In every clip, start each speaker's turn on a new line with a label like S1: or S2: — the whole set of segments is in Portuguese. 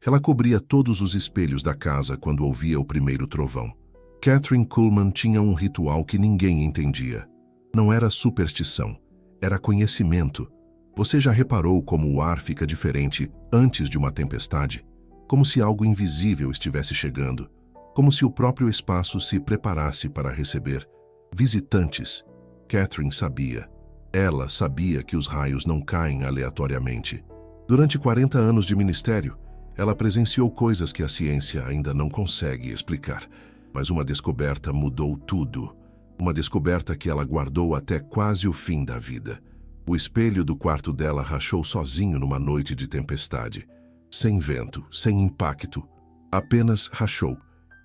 S1: Ela cobria todos os espelhos da casa quando ouvia o primeiro trovão. Katherine Kuhlman tinha um ritual que ninguém entendia. Não era superstição, era conhecimento. Você já reparou como o ar fica diferente antes de uma tempestade? Como se algo invisível estivesse chegando, como se o próprio espaço se preparasse para receber visitantes. Katherine sabia. Ela sabia que os raios não caem aleatoriamente. Durante 40 anos de ministério, ela presenciou coisas que a ciência ainda não consegue explicar. Mas uma descoberta mudou tudo. Uma descoberta que ela guardou até quase o fim da vida. O espelho do quarto dela rachou sozinho numa noite de tempestade. Sem vento, sem impacto. Apenas rachou.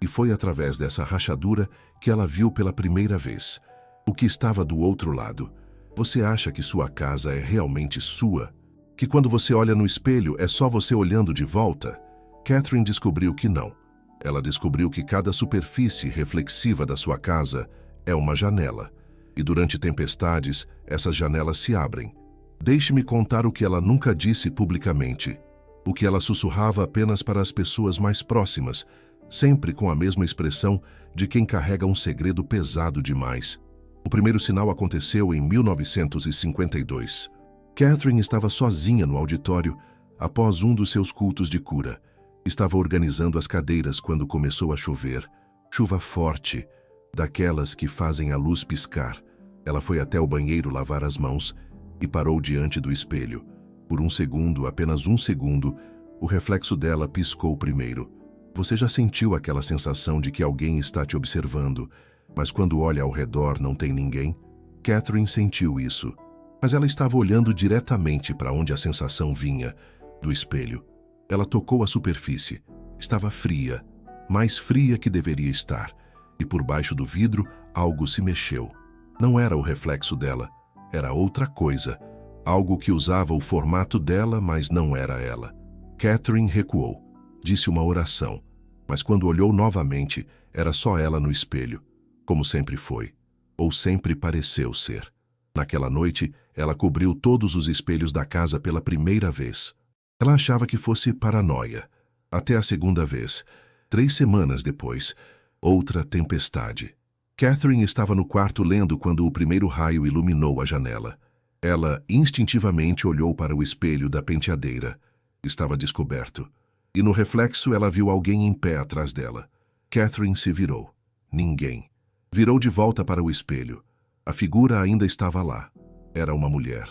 S1: E foi através dessa rachadura que ela viu pela primeira vez o que estava do outro lado. Você acha que sua casa é realmente sua? Que quando você olha no espelho é só você olhando de volta? Katherine descobriu que não. Ela descobriu que cada superfície reflexiva da sua casa é uma janela. E durante tempestades, essas janelas se abrem. Deixe-me contar o que ela nunca disse publicamente. O que ela sussurrava apenas para as pessoas mais próximas, sempre com a mesma expressão de quem carrega um segredo pesado demais. O primeiro sinal aconteceu em 1952. Katherine estava sozinha no auditório após um dos seus cultos de cura. Estava organizando as cadeiras quando começou a chover. Chuva forte, daquelas que fazem a luz piscar. Ela foi até o banheiro lavar as mãos e parou diante do espelho. Por um segundo, apenas um segundo, o reflexo dela piscou primeiro. Você já sentiu aquela sensação de que alguém está te observando, mas quando olha ao redor não tem ninguém? Katherine sentiu isso. Mas ela estava olhando diretamente para onde a sensação vinha, do espelho. Ela tocou a superfície. Estava fria, mais fria que deveria estar. E por baixo do vidro, algo se mexeu. Não era o reflexo dela, era outra coisa. Algo que usava o formato dela, mas não era ela. Katherine recuou. Disse uma oração. Mas quando olhou novamente, era só ela no espelho. Como sempre foi. Ou sempre pareceu ser. Naquela noite, ela cobriu todos os espelhos da casa pela primeira vez. Ela achava que fosse paranoia. Até a segunda vez. 3 semanas depois, outra tempestade. Katherine estava no quarto lendo quando o primeiro raio iluminou a janela. Ela instintivamente olhou para o espelho da penteadeira. Estava descoberto. E no reflexo ela viu alguém em pé atrás dela. Katherine se virou. Ninguém. Virou de volta para o espelho. A figura ainda estava lá. Era uma mulher,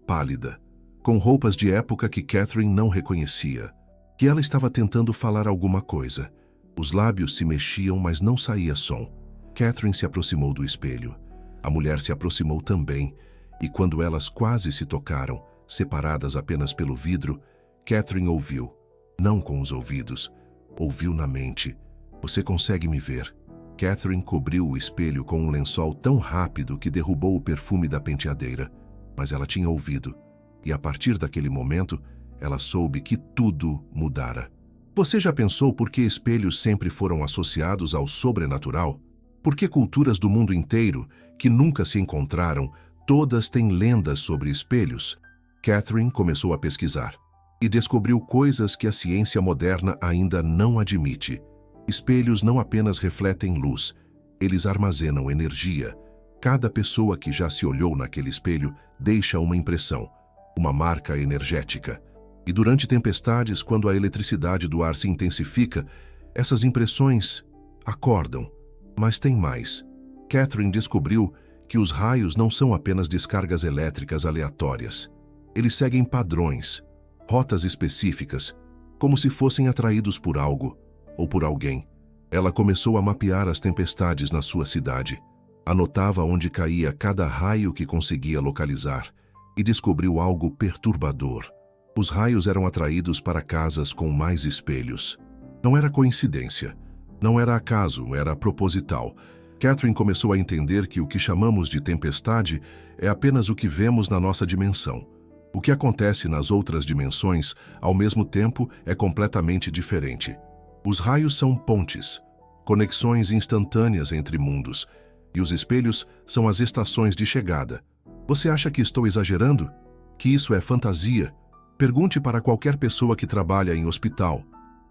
S1: pálida, com roupas de época que Katherine não reconhecia. Que ela estava tentando falar alguma coisa. Os lábios se mexiam, mas não saía som. Katherine se aproximou do espelho. A mulher se aproximou também, e quando elas quase se tocaram, separadas apenas pelo vidro, Katherine ouviu. Não com os ouvidos, ouviu na mente. Você consegue me ver? Katherine cobriu o espelho com um lençol tão rápido que derrubou o perfume da penteadeira. Mas ela tinha ouvido. E a partir daquele momento, ela soube que tudo mudara. Você já pensou por que espelhos sempre foram associados ao sobrenatural? Por que culturas do mundo inteiro, que nunca se encontraram, todas têm lendas sobre espelhos? Katherine começou a pesquisar. E descobriu coisas que a ciência moderna ainda não admite. Espelhos não apenas refletem luz, eles armazenam energia. Cada pessoa que já se olhou naquele espelho deixa uma impressão, uma marca energética. E durante tempestades, quando a eletricidade do ar se intensifica, essas impressões acordam. Mas tem mais. Katherine descobriu que os raios não são apenas descargas elétricas aleatórias. Eles seguem padrões, rotas específicas, como se fossem atraídos por algo ou por alguém. Ela começou a mapear as tempestades na sua cidade. Anotava onde caía cada raio que conseguia localizar e descobriu algo perturbador. Os raios eram atraídos para casas com mais espelhos. Não era coincidência. Não era acaso, era proposital. Katherine começou a entender que o que chamamos de tempestade é apenas o que vemos na nossa dimensão. O que acontece nas outras dimensões, ao mesmo tempo, é completamente diferente. Os raios são pontes, conexões instantâneas entre mundos, e os espelhos são as estações de chegada. Você acha que estou exagerando? Que isso é fantasia? Pergunte para qualquer pessoa que trabalha em hospital.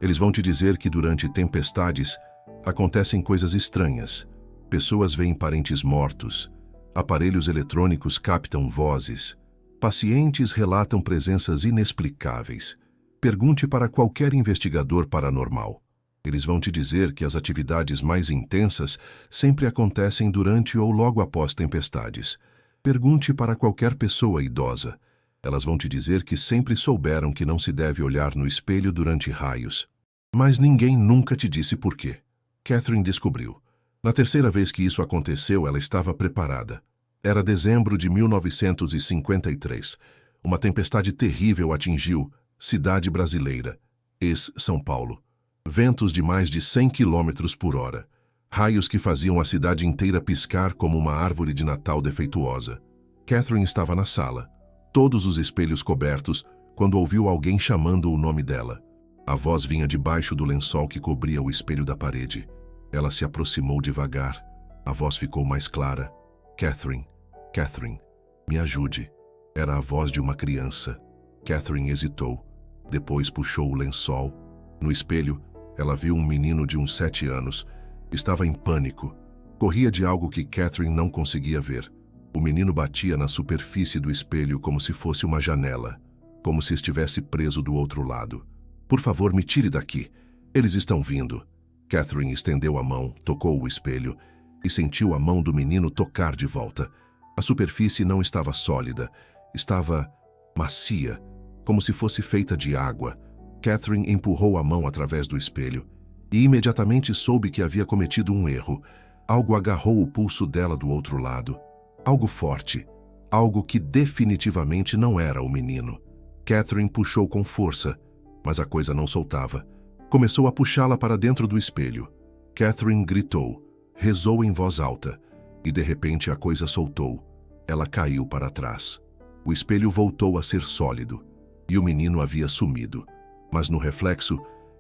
S1: Eles vão te dizer que durante tempestades acontecem coisas estranhas. Pessoas veem parentes mortos, aparelhos eletrônicos captam vozes, pacientes relatam presenças inexplicáveis. Pergunte para qualquer investigador paranormal. Eles vão te dizer que as atividades mais intensas sempre acontecem durante ou logo após tempestades. Pergunte para qualquer pessoa idosa. Elas vão te dizer que sempre souberam que não se deve olhar no espelho durante raios. Mas ninguém nunca te disse por quê. Catherine descobriu. Na terceira vez que isso aconteceu, ela estava preparada. Era dezembro de 1953. Uma tempestade terrível atingiu cidade brasileira, ex-São Paulo. Ventos de mais de 100 km por hora. Raios que faziam a cidade inteira piscar como uma árvore de Natal defeituosa. Catherine estava na sala, todos os espelhos cobertos, quando ouviu alguém chamando o nome dela. A voz vinha debaixo do lençol que cobria o espelho da parede. Ela se aproximou devagar. A voz ficou mais clara. Catherine, Catherine, me ajude. Era a voz de uma criança. Catherine hesitou. Depois puxou o lençol. No espelho, ela viu um menino de uns 7 anos. Estava em pânico. Corria de algo que Catherine não conseguia ver. O menino batia na superfície do espelho como se fosse uma janela, como se estivesse preso do outro lado. Por favor, me tire daqui. Eles estão vindo. Catherine estendeu a mão, tocou o espelho e sentiu a mão do menino tocar de volta. A superfície não estava sólida, estava macia, como se fosse feita de água. Catherine empurrou a mão através do espelho e imediatamente soube que havia cometido um erro. Algo agarrou o pulso dela do outro lado. Algo forte, algo que definitivamente não era o menino. Catherine puxou com força, mas a coisa não soltava. Começou a puxá-la para dentro do espelho. Catherine gritou, rezou em voz alta, e de repente a coisa soltou. Ela caiu para trás. O espelho voltou a ser sólido, e o menino havia sumido. Mas no reflexo,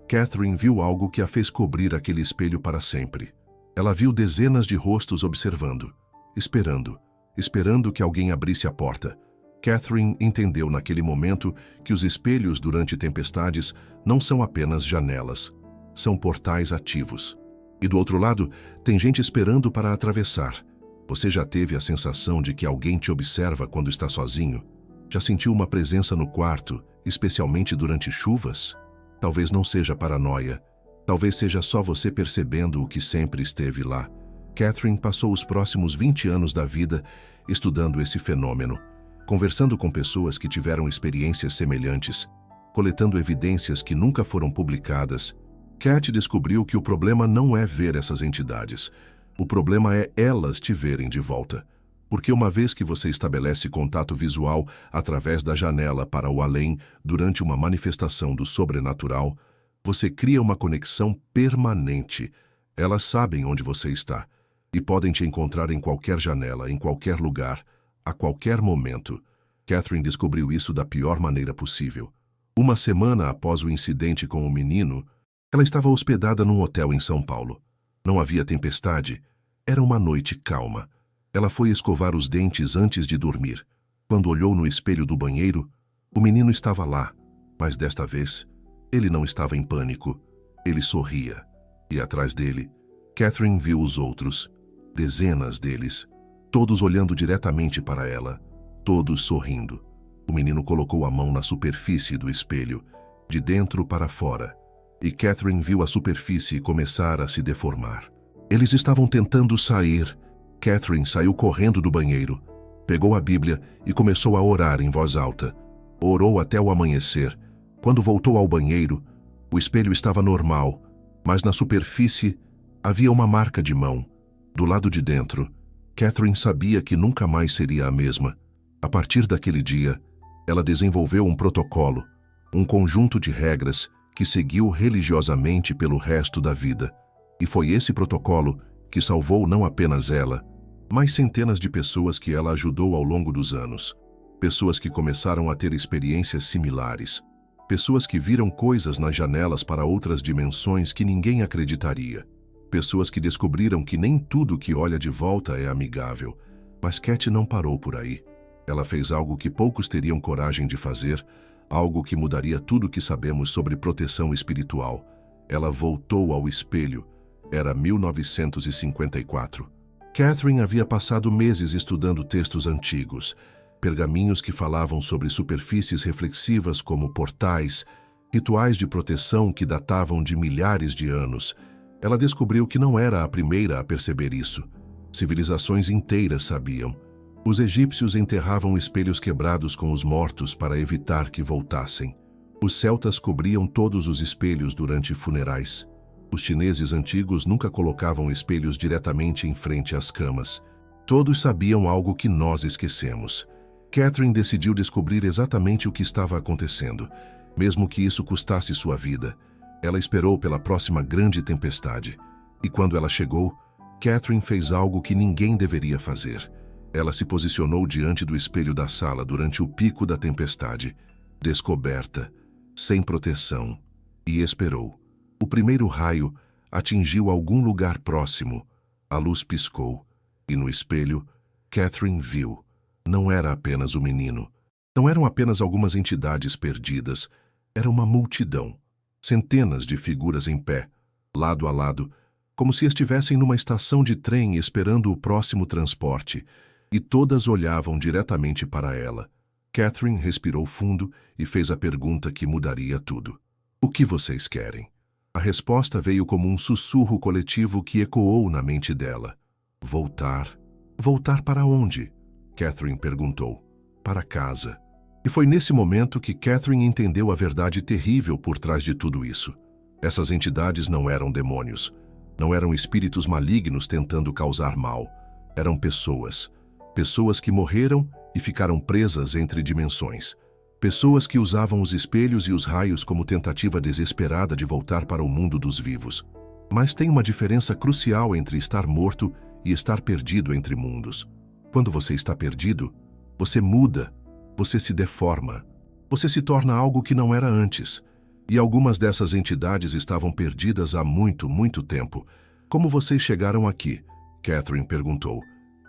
S1: Catherine viu algo que a fez cobrir aquele espelho para sempre. Ela viu dezenas de rostos observando, esperando que alguém abrisse a porta. Catherine entendeu naquele momento que os espelhos durante tempestades não são apenas janelas, são portais ativos. E do outro lado, tem gente esperando para atravessar. Você já teve a sensação de que alguém te observa quando está sozinho? Já sentiu uma presença no quarto, especialmente durante chuvas? Talvez não seja paranoia. Talvez seja só você percebendo o que sempre esteve lá. Catherine passou os próximos 20 anos da vida estudando esse fenômeno, conversando com pessoas que tiveram experiências semelhantes, coletando evidências que nunca foram publicadas. Cat descobriu que o problema não é ver essas entidades. O problema é elas te verem de volta. Porque uma vez que você estabelece contato visual através da janela para o além durante uma manifestação do sobrenatural, você cria uma conexão permanente. Elas sabem onde você está e podem te encontrar em qualquer janela, em qualquer lugar, a qualquer momento. Catherine descobriu isso da pior maneira possível. Uma semana após o incidente com o menino, ela estava hospedada num hotel em São Paulo. Não havia tempestade. Era uma noite calma. Ela foi escovar os dentes antes de dormir. Quando olhou no espelho do banheiro, o menino estava lá, mas desta vez, ele não estava em pânico. Ele sorria. E atrás dele, Catherine viu os outros, dezenas deles, todos olhando diretamente para ela, todos sorrindo. O menino colocou a mão na superfície do espelho, de dentro para fora, e Catherine viu a superfície começar a se deformar. Eles estavam tentando sair. Catherine saiu correndo do banheiro, pegou a Bíblia e começou a orar em voz alta. Orou até o amanhecer. Quando voltou ao banheiro, o espelho estava normal, mas na superfície havia uma marca de mão. Do lado de dentro, Catherine sabia que nunca mais seria a mesma. A partir daquele dia, ela desenvolveu um protocolo, um conjunto de regras que seguiu religiosamente pelo resto da vida. E foi esse protocolo que salvou não apenas ela, mas centenas de pessoas que ela ajudou ao longo dos anos. Pessoas que começaram a ter experiências similares. Pessoas que viram coisas nas janelas para outras dimensões que ninguém acreditaria. Pessoas que descobriram que nem tudo que olha de volta é amigável. Mas Cat não parou por aí. Ela fez algo que poucos teriam coragem de fazer, Algo que mudaria tudo o que sabemos sobre proteção espiritual. Ela voltou ao espelho. Era 1954. Catherine havia passado meses estudando textos antigos, pergaminhos que falavam sobre superfícies reflexivas como portais, rituais de proteção que datavam de milhares de anos. Ela descobriu que não era a primeira a perceber isso. Civilizações inteiras sabiam. Os egípcios enterravam espelhos quebrados com os mortos para evitar que voltassem. Os celtas cobriam todos os espelhos durante funerais. Os chineses antigos nunca colocavam espelhos diretamente em frente às camas. Todos sabiam algo que nós esquecemos. Catherine decidiu descobrir exatamente o que estava acontecendo, mesmo que isso custasse sua vida. Ela esperou pela próxima grande tempestade. E quando ela chegou, Catherine fez algo que ninguém deveria fazer. Ela se posicionou diante do espelho da sala durante o pico da tempestade, descoberta, sem proteção, e esperou. O primeiro raio atingiu algum lugar próximo. A luz piscou, e no espelho, Catherine viu. Não era apenas o menino. Não eram apenas algumas entidades perdidas. Era uma multidão. Centenas de figuras em pé, lado a lado, como se estivessem numa estação de trem esperando o próximo transporte, e todas olhavam diretamente para ela. Catherine respirou fundo e fez a pergunta que mudaria tudo. O que vocês querem? A resposta veio como um sussurro coletivo que ecoou na mente dela. Voltar. Voltar para onde? Catherine perguntou. Para casa. E foi nesse momento que Catherine entendeu a verdade terrível por trás de tudo isso. Essas entidades não eram demônios. Não eram espíritos malignos tentando causar mal. Eram pessoas. Pessoas que morreram e ficaram presas entre dimensões. Pessoas que usavam os espelhos e os raios como tentativa desesperada de voltar para o mundo dos vivos. Mas tem uma diferença crucial entre estar morto e estar perdido entre mundos. Quando você está perdido, você muda, você se deforma, você se torna algo que não era antes. E algumas dessas entidades estavam perdidas há muito, muito tempo. Como vocês chegaram aqui? Catherine perguntou.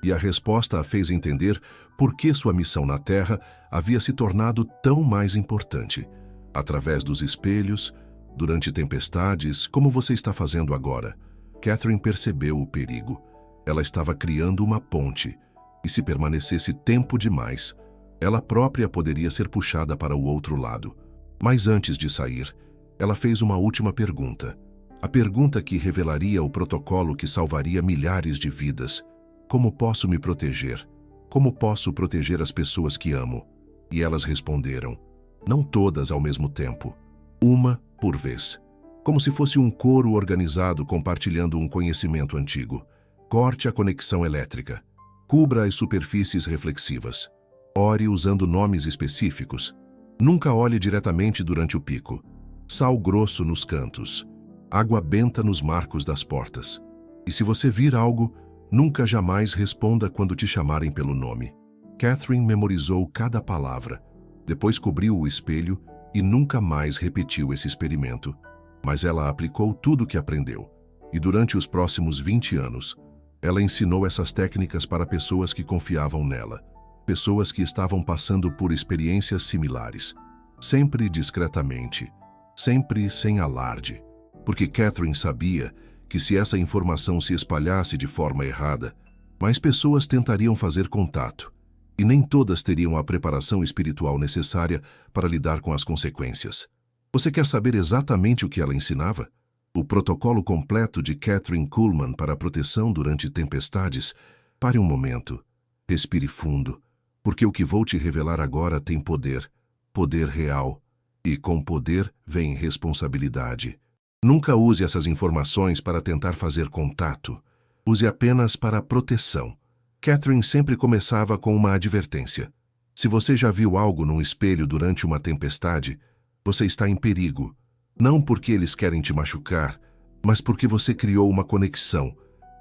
S1: E a resposta a fez entender por que sua missão na Terra havia se tornado tão mais importante. Através dos espelhos, durante tempestades, como você está fazendo agora. Catherine percebeu o perigo. Ela estava criando uma ponte, e se permanecesse tempo demais, ela própria poderia ser puxada para o outro lado. Mas antes de sair, ela fez uma última pergunta. A pergunta que revelaria o protocolo que salvaria milhares de vidas. Como posso me proteger? Como posso proteger as pessoas que amo? E elas responderam, não todas ao mesmo tempo, uma por vez. Como se fosse um coro organizado compartilhando um conhecimento antigo. Corte a conexão elétrica. Cubra as superfícies reflexivas. Ore usando nomes específicos. Nunca olhe diretamente durante o pico. Sal grosso nos cantos. Água benta nos marcos das portas. E se você vir algo, nunca jamais responda quando te chamarem pelo nome. Catherine memorizou cada palavra. Depois cobriu o espelho e nunca mais repetiu esse experimento. Mas ela aplicou tudo o que aprendeu. E durante os próximos 20 anos, ela ensinou essas técnicas para pessoas que confiavam nela. Pessoas que estavam passando por experiências similares. Sempre discretamente. Sempre sem alarde. Porque Catherine sabia que se essa informação se espalhasse de forma errada, mais pessoas tentariam fazer contato, e nem todas teriam a preparação espiritual necessária para lidar com as consequências. Você quer saber exatamente o que ela ensinava? O protocolo completo de Kathryn Kuhlman para a proteção durante tempestades? Pare um momento. Respire fundo, porque o que vou te revelar agora tem poder. Poder real. E com poder vem responsabilidade. Nunca use essas informações para tentar fazer contato. Use apenas para proteção. Catherine sempre começava com uma advertência. Se você já viu algo num espelho durante uma tempestade, você está em perigo. Não porque eles querem te machucar, mas porque você criou uma conexão,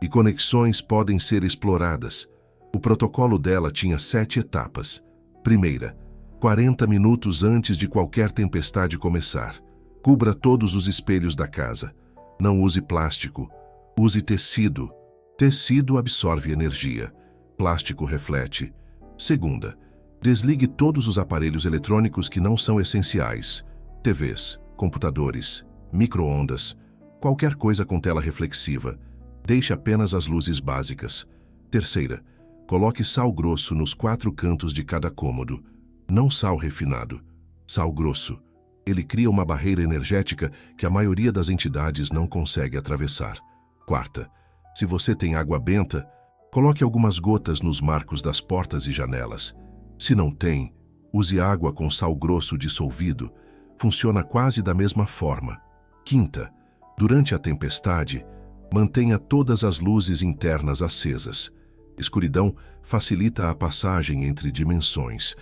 S1: e conexões podem ser exploradas. O protocolo dela tinha 7 etapas. Primeira, 40 minutos antes de qualquer tempestade começar. Cubra todos os espelhos da casa. Não use plástico. Use tecido. Tecido absorve energia. Plástico reflete. Segunda, Desligue todos os aparelhos eletrônicos que não são essenciais. TVs, computadores, micro-ondas, qualquer coisa com tela reflexiva. Deixe apenas as luzes básicas. Terceira, coloque sal grosso nos 4 cantos de cada cômodo. Não sal refinado, sal grosso. Ele cria uma barreira energética que a maioria das entidades não consegue atravessar. Quarta, se você tem água benta, coloque algumas gotas nos marcos das portas e janelas. Se não tem, use água com sal grosso dissolvido. Funciona quase da mesma forma. Quinta, durante a tempestade, mantenha todas as luzes internas acesas. Escuridão facilita a passagem entre dimensões.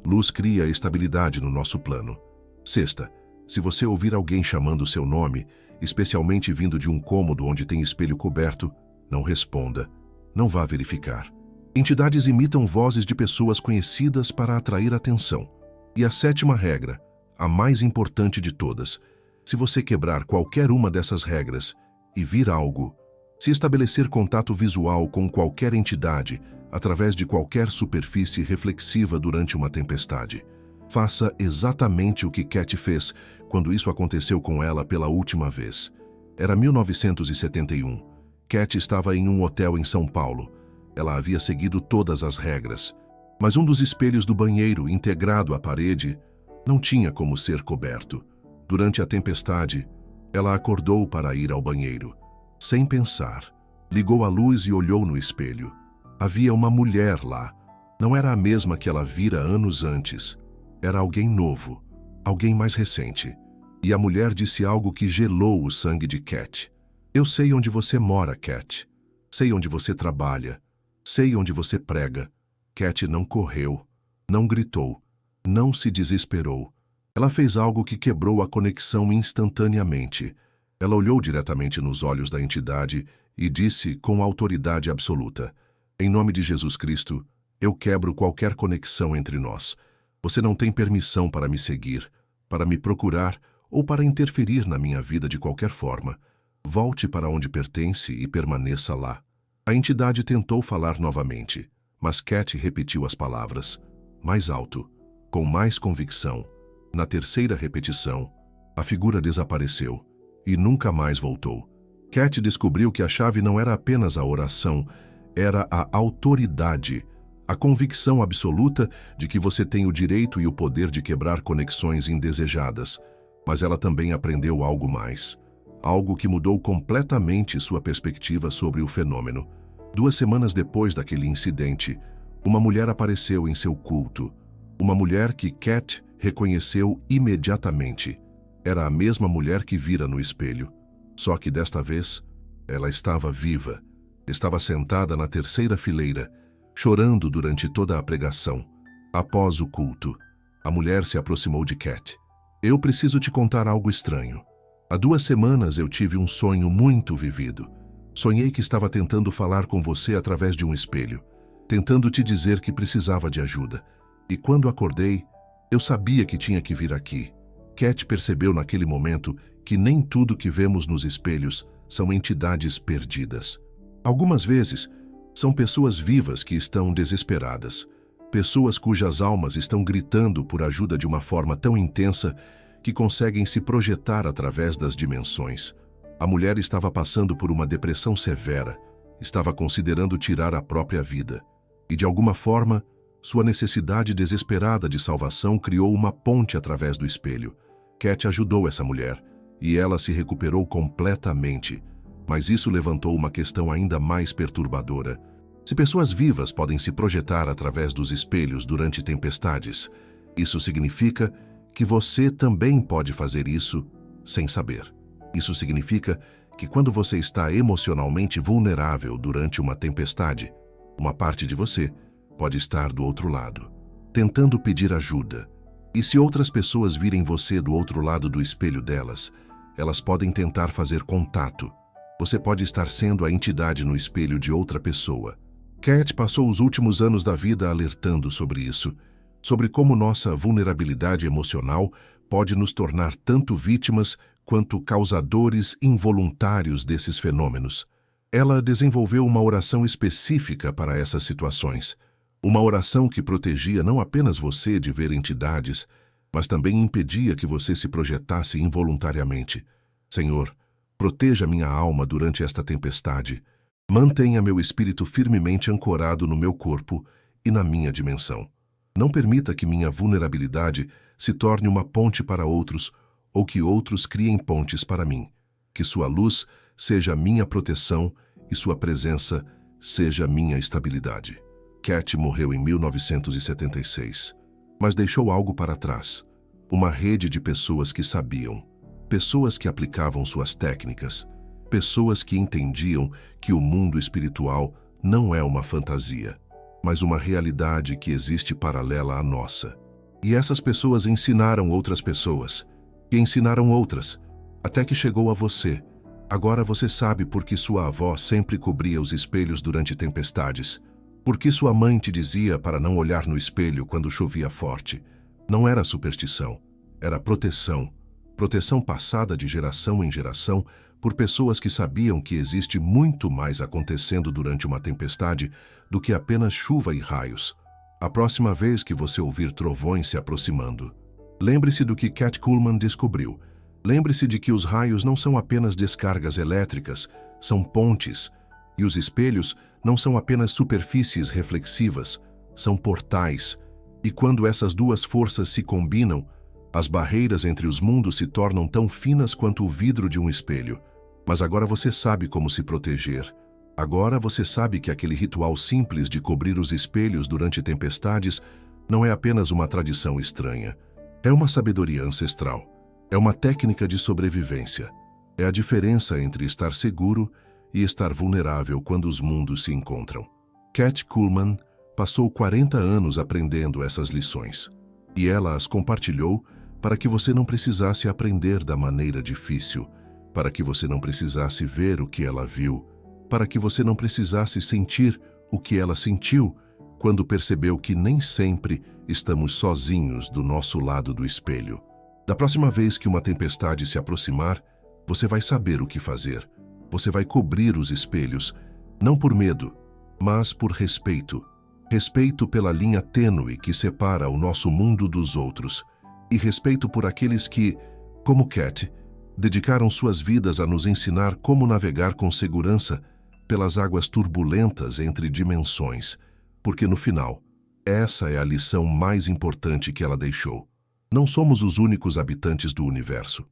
S1: Luz cria estabilidade no nosso plano. Sexta, se você ouvir alguém chamando seu nome, especialmente vindo de um cômodo onde tem espelho coberto, não responda. Não vá verificar. Entidades imitam vozes de pessoas conhecidas para atrair atenção. E a sétima regra, a mais importante de todas, se você quebrar qualquer uma dessas regras e vir algo, se estabelecer contato visual com qualquer entidade através de qualquer superfície reflexiva durante uma tempestade, faça exatamente o que Cat fez quando isso aconteceu com ela pela última vez. Era 1971. Cat estava em um hotel em São Paulo. Ela havia seguido todas as regras, mas um dos espelhos do banheiro, integrado à parede, não tinha como ser coberto. Durante a tempestade, ela acordou para ir ao banheiro. Sem pensar, ligou a luz e olhou no espelho. Havia uma mulher lá. Não era a mesma que ela vira anos antes. Era alguém novo, alguém mais recente. E a mulher disse algo que gelou o sangue de Cat. Eu sei onde você mora, Cat. Sei onde você trabalha. Sei onde você prega. Cat não correu, não gritou, não se desesperou. Ela fez algo que quebrou a conexão instantaneamente. Ela olhou diretamente nos olhos da entidade e disse com autoridade absoluta: em nome de Jesus Cristo, eu quebro qualquer conexão entre nós. Você não tem permissão para me seguir, para me procurar ou para interferir na minha vida de qualquer forma. Volte para onde pertence e permaneça lá. A entidade tentou falar novamente, mas Cat repetiu as palavras, mais alto, com mais convicção. Na terceira repetição, a figura desapareceu e nunca mais voltou. Cat descobriu que a chave não era apenas a oração, era a autoridade, a convicção absoluta de que você tem o direito e o poder de quebrar conexões indesejadas. Mas ela também aprendeu algo mais, algo que mudou completamente sua perspectiva sobre o fenômeno. 2 semanas depois daquele incidente, uma mulher apareceu em seu culto. Uma mulher que Cat reconheceu imediatamente. Era a mesma mulher que vira no espelho. Só que desta vez, ela estava viva. Estava sentada na terceira fileira, chorando durante toda a pregação. Após o culto, a mulher se aproximou de Cat. Eu preciso te contar algo estranho. Há 2 semanas eu tive um sonho muito vivido. Sonhei que estava tentando falar com você através de um espelho, tentando te dizer que precisava de ajuda. E quando acordei, eu sabia que tinha que vir aqui. Cat percebeu naquele momento que nem tudo que vemos nos espelhos são entidades perdidas. Algumas vezes, são pessoas vivas que estão desesperadas, pessoas cujas almas estão gritando por ajuda de uma forma tão intensa que conseguem se projetar através das dimensões. A mulher estava passando por uma depressão severa, estava considerando tirar a própria vida. E de alguma forma, sua necessidade desesperada de salvação criou uma ponte através do espelho. Cat ajudou essa mulher, e ela se recuperou completamente. Mas isso levantou uma questão ainda mais perturbadora. Se pessoas vivas podem se projetar através dos espelhos durante tempestades, isso significa que você também pode fazer isso sem saber. Isso significa que quando você está emocionalmente vulnerável durante uma tempestade, uma parte de você pode estar do outro lado, tentando pedir ajuda. E se outras pessoas virem você do outro lado do espelho delas, elas podem tentar fazer contato. Você pode estar sendo a entidade no espelho de outra pessoa. Cat passou os últimos anos da vida alertando sobre isso, sobre como nossa vulnerabilidade emocional pode nos tornar tanto vítimas quanto causadores involuntários desses fenômenos. Ela desenvolveu uma oração específica para essas situações, Uma oração que protegia não apenas você de ver entidades, mas também impedia que você se projetasse involuntariamente. Senhor, proteja minha alma durante esta tempestade. Mantenha meu espírito firmemente ancorado no meu corpo e na minha dimensão. Não permita que minha vulnerabilidade se torne uma ponte para outros ou que outros criem pontes para mim. Que sua luz seja minha proteção e sua presença seja minha estabilidade. Cat morreu em 1976, mas deixou algo para trás. Uma rede de pessoas que sabiam, pessoas que aplicavam suas técnicas, pessoas que entendiam que o mundo espiritual não é uma fantasia, mas uma realidade que existe paralela à nossa. E essas pessoas ensinaram outras pessoas, que ensinaram outras, até que chegou a você. Agora você sabe por que sua avó sempre cobria os espelhos durante tempestades. Por que sua mãe te dizia para não olhar no espelho quando chovia forte? Não era superstição, era proteção. Proteção passada de geração em geração por pessoas que sabiam que existe muito mais acontecendo durante uma tempestade do que apenas chuva e raios. A próxima vez que você ouvir trovões se aproximando, lembre-se do que Cat Kuhlman descobriu. Lembre-se de que os raios não são apenas descargas elétricas, são pontes, e os espelhos não são apenas superfícies reflexivas, são portais. E quando essas duas forças se combinam, as barreiras entre os mundos se tornam tão finas quanto o vidro de um espelho. Mas agora você sabe como se proteger. Agora você sabe que aquele ritual simples de cobrir os espelhos durante tempestades não é apenas uma tradição estranha. É uma sabedoria ancestral. É uma técnica de sobrevivência. É a diferença entre estar seguro e estar vulnerável quando os mundos se encontram. Cat Kuhlman passou 40 anos aprendendo essas lições. E ela as compartilhou para que você não precisasse aprender da maneira difícil, para que você não precisasse ver o que ela viu, para que você não precisasse sentir o que ela sentiu quando percebeu que nem sempre estamos sozinhos do nosso lado do espelho. Da próxima vez que uma tempestade se aproximar, você vai saber o que fazer. Você vai cobrir os espelhos, não por medo, mas por respeito. Respeito pela linha tênue que separa o nosso mundo dos outros. E respeito por aqueles que, como Cat, dedicaram suas vidas a nos ensinar como navegar com segurança pelas águas turbulentas entre dimensões. Porque no final, essa é a lição mais importante que ela deixou. Não somos os únicos habitantes do universo,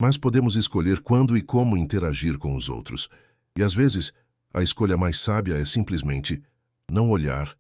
S1: mas podemos escolher quando e como interagir com os outros. E às vezes, a escolha mais sábia é simplesmente não olhar